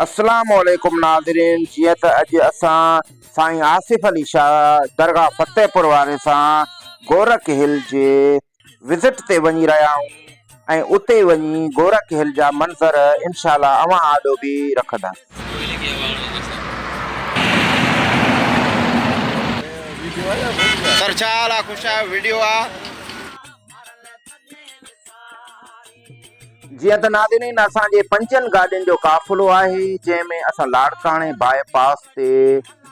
अस्सलाम वालेकुम नाज़रीन। जीअं त अॼु असां साईं आसिफ अली शाह दरगाह फतेहपुर वारे सां गोरख हिल जे विज़िट ते वञी रहिया आहियूं ऐं उते वञी गोरख हिल जा मंज़र इंशाअल्लाह अवां आॾो बि रखंदासीं। सर छा हाल आहे? ख़ुशि आहे? वीडियो आहे जीअं त नाज़रीन असांजे 5 गाॾियुनि जो काफ़िलो आहे, जंहिंमें असां लाड़काणे बाईपास ते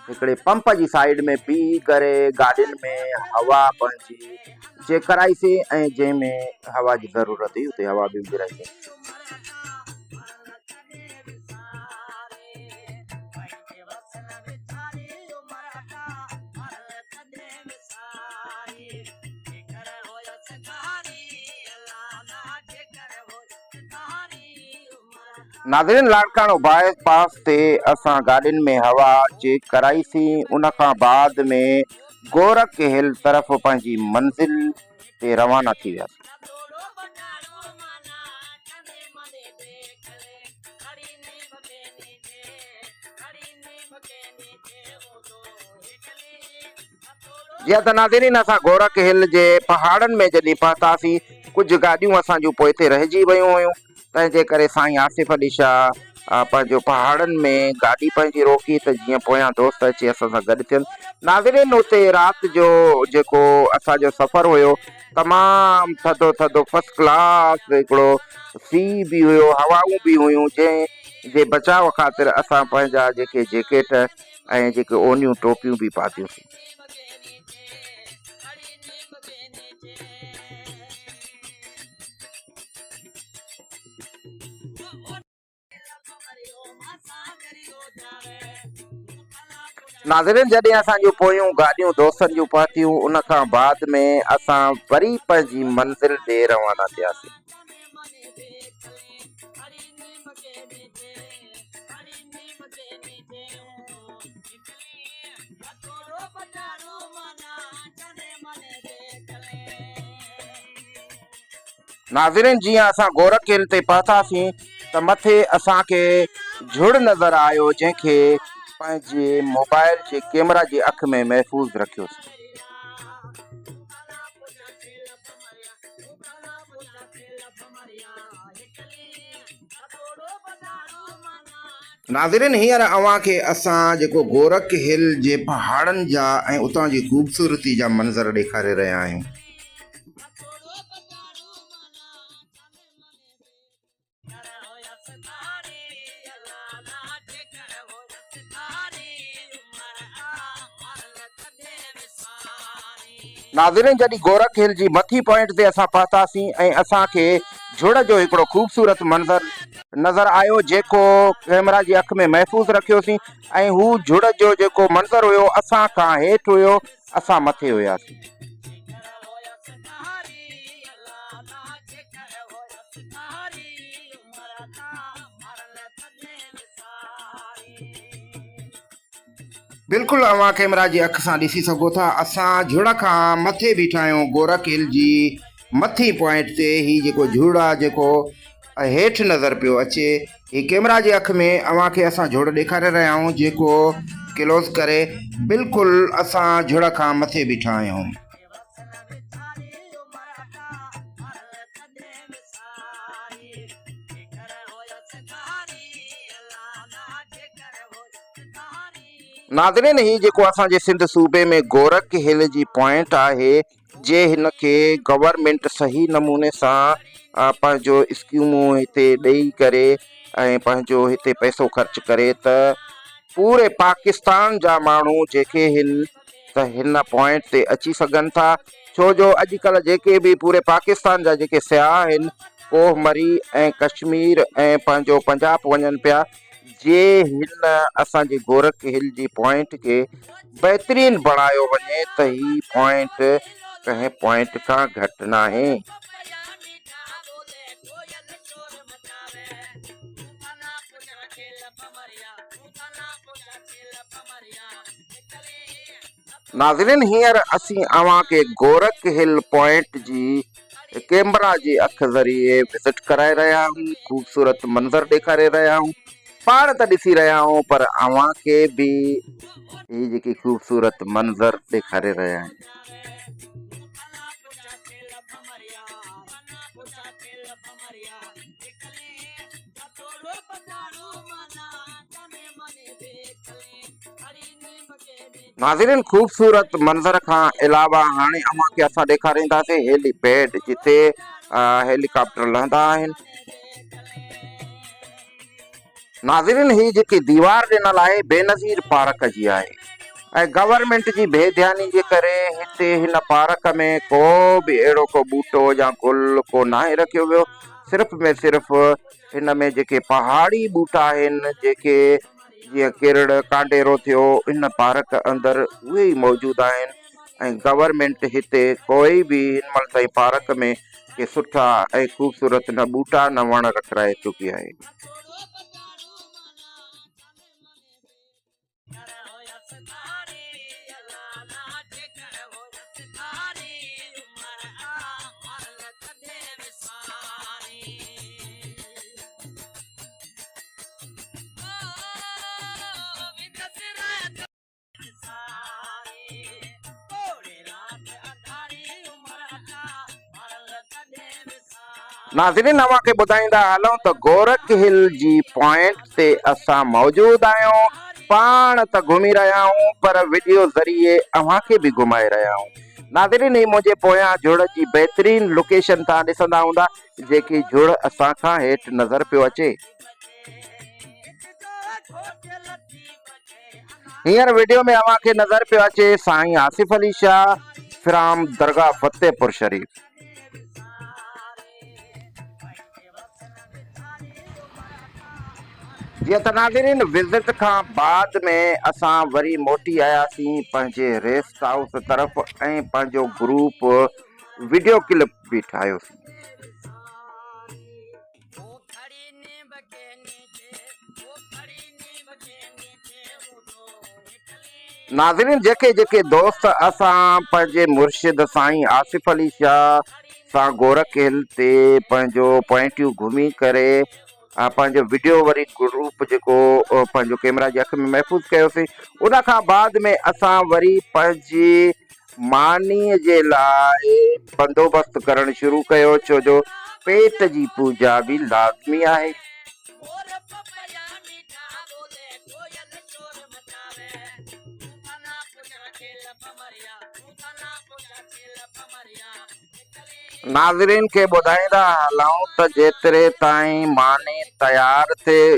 हिकिड़े पंप जी साइड में बीही करे गाॾियुनि में हवा पंहिंजी चेक कराईसीं ऐं जंहिंमें हवा जी ज़रूरत हुई उते हवा बि विझराईसीं। नाज़रीन लाड़काणो बाईपास ते असां गाॾियुनि में हवा चेक कराईसीं। उन खां बाद में गोरख हिल तरफ़ पंहिंजी मंज़िल ते रवाना थी वियासीं। जीअं त नाज़रीन असां गोरख हिल जे पहाड़नि में जॾहिं पहुतासीं, कुझु गाॾियूं असां जूं पोइ हिते रहिजी वियूं हुयूं, तंहिंजे करे साईं आसिफ अली शाह पंहिंजो पहाड़नि में गाॾी पंहिंजी रोकी त जीअं पोयां दोस्त अची असां सां गॾु थियनि। नाज़रीन उते राति जो जेको असांजो सफ़र हुयो तमामु थधो थधो फर्स्ट क्लास हिकिड़ो सी बि हुयो, हवाऊं बि हुयूं, जंहिंजे बचाव ख़ातिर असां पंहिंजा जेके जैकेट ऐं जेके ओनियूं टोपियूं बि पातियूंसीं। नाज़रीन जॾहिं असांजूं पोयूं गाॾियूं दोस्तनि जूं पहुतियूं, उन खां बाद में असां वरी पंहिंजी मंज़िल ते रवाना थियासीं। नाज़रीन जीअं असां गोरख हिल ते पहुतासीं त मथे असांखे झुड़ नज़र आयो, जंहिंखे पंहिंजे मोबाइल जे कैमरा जी अख में महफ़ूज़ रखियोसीं। नाज़रीन हींअर अव्हांखे असां जेको गोरख हिल जे पहाड़नि जा ऐं उतां जी ख़ूबसूरती जा मंज़र ॾेखारे रहिया आहियूं। नाज़रीन जॾहिं गोरख हिल जी मथी पॉइंट ते असां पहुतासीं ऐं असांखे झुड़ जो हिकिड़ो ख़ूबसूरत मंज़र नज़र आयो, जेको कैमरा जी अख में महफ़ूज़ रखियोसीं ऐं हू झुड़ जो जेको मंज़र हुयो असां खां हेठि हुयो, असां मथे हुयासीं। बिल्कुलु अव्हां कैमरा जी अख सां ॾिसी सघो था, असां झुड़ खां मथे बीठा आहियूं गोरख हिल जी मथी पॉइंट ते। ही जेको झुड़ आहे जेको हेठि नज़र पियो अचे, ही कैमरा जी अख में अव्हांखे असां झुड़ ॾेखारे रहिया आहियूं, जेको क्लोज़ करे बिल्कुलु असां झुड़ खां मथे बीठा आहियूं। नाज़रीन ही जेको असांजे सिंध सूबे में गोरख हिल जी पॉइंट आहे, जे हिन खे गवर्नमेंट सही नमूने सां पंहिंजो स्कीमूं हिते ॾेई करे ऐं पंहिंजो हिते पैसो ख़र्च करे त पूरे पाकिस्तान जा माण्हू जेके हिन त हिन पॉइंट ते अची सघनि था, छो जो अॼुकल्ह जेके बि पूरे पाकिस्तान जा जेके सियाह आहिनि कोहमरी ऐं कश्मीर ऐं पंहिंजो पंजाब वञनि पिया, जे हिन असांजे गोरख हिल जी पॉइंट खे बहितरीन बणायो वञे त ही पॉइंट कंहिं पॉइंट खां घटि न आहे। नाज़रीन हींअर असीं अव्हां खे गोरख हिल पॉइंट जी कैमरा जी अख ज़रिए विज़िट कराए रहिया आहियूं, ख़ूबसूरत मंज़र ॾेखारे रहिया आहियूं। पाण त ॾिसी रहिया आहियूं पर अव्हां खे बि ही जेकी ख़ूबसूरत मंज़र ॾेखारे रहिया आहियूं। नाज़रीन ख़ूबसूरत मंज़र खां अलावा हाणे अव्हां खे असां ॾेखारींदासीं हेलीपैड, जिते हेलीकॉप्टर लहंदा आहिनि। नाज़रीन ही जेकी दीवार ॾिनल आहे बेनज़ीर पार्क जी आहे ऐं गवर्नमेंट जी बेध्यानी जे करे हिते हिन पार्क में को बि अहिड़ो को ॿूटो या गुल को नाहे रखियो वियो। सिर्फ़ में सिर्फ़ हिन में जेके पहाड़ी ॿूटा आहिनि, जेके जीअं किरड़ कांडेरो थियो, इन पार्क अंदरि उहे ई मौजूदु आहिनि ऐं गवर्नमेंट हिते कोई बि हिन महिल ताईं पार्क में के सुठा ऐं ख़ूबसूरत न ॿूटा न वण रखाए चुकी आहे। नाज़रीन अव्हां खे ॿुधाईंदा हलूं त गोरख हिल जी पॉइंट ते असां मौजूदु आहियूं। पाण त घुमी रहिया आहियूं पर वीडियो ज़रिए अव्हां खे बि घुमाए रहिया आहियूं। नाज़रीन ही मुंहिंजे पोयां जुड़ जी बहितरीन लोकेशन तव्हां ॾिसंदा हूंदा, जेकी जुड़ असां खां हेठि नज़र पियो अचे। हींअर वीडियो में अव्हां खे नज़र पियो अचे साईं आसिफ अली शाह फ्राम दरगाह फतेहपुर शरीफ। जीअं त नाज़रीन विज़िट खां बाद में असां वरी मोटी आयासीं पंहिंजे रेस्ट हाउस तरफ़ ऐं पंहिंजो ग्रुप वीडियो क्लिप बि ठाहियोसीं। नाज़रीन जेके जेके दोस्त असां पंहिंजे मुर्शिद साईं आसिफ अली शाह सां गोरख हिल ते पंहिंजो पॉइंटियूं घुमी करे पंहिंजो वीडियो वरी ग्रुप जेको पंहिंजो कैमरा जी अख में महफ़ूज़ कयोसीं, उन खां बाद में असां वरी पंहिंजी मानीअ जे लाइ बंदोबस्तु करणु शुरू कयो, छो जो पेट जी पूजा बि लाज़मी आहे। नाज़रीन खे ॿुधाईंदा हलूं त जेतिरे ताईं मानी तयारु थिए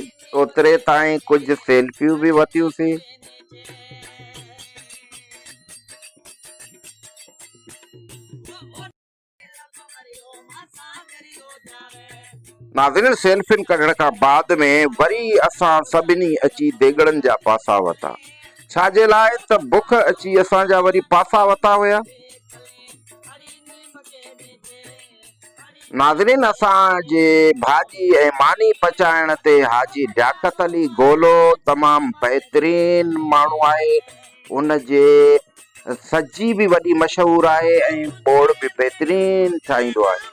ओतिरे ताईं कुझु सेल्फियूं बि वरितियूंसीं। नाज़रीन सेल्फियुनि कढण खां बाद में वरी असां सभिनी अची देगड़नि जा पासा वरिता। छाजे लाइ त बुख अची असांजा वरी पासा वरिता हुया। नाज़रीन असांजे भाॼी ऐं मानी पचाइण ते हाजी लियाकत अली गोलो तमामु बहितरीन माण्हू आहे। उन जे सजी बि वॾी मशहूरु आहे ऐं बोड़ बि बहितरीन ठाहींदो आहे।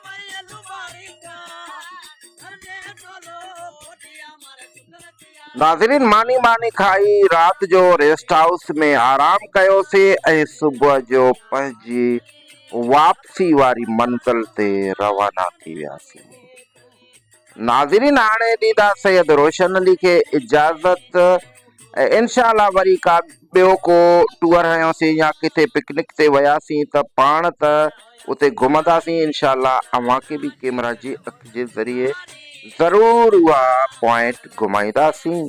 नाज़रीन मानी खाई राति जो रेस्ट हाउस में आराम कयोसीं ऐं सुबुह जो पंहिंजी वापसी वारी मंज़िल ते रवाना थी वियासीं। नाज़रीन हाणे ॾींदा सैयद रोशन अली खे इजाज़त। इंशाअल्लाह वरी का ॿियो को टूर हयोसीं या किथे पिकनिक ते वियासीं त पाण त उते घुमंदासीं। इंशाअल्लाह अव्हां खे बि कैमरा जी अख जे ज़रिए ज़रूर उहा पॉइंट घुमाईंदासीं।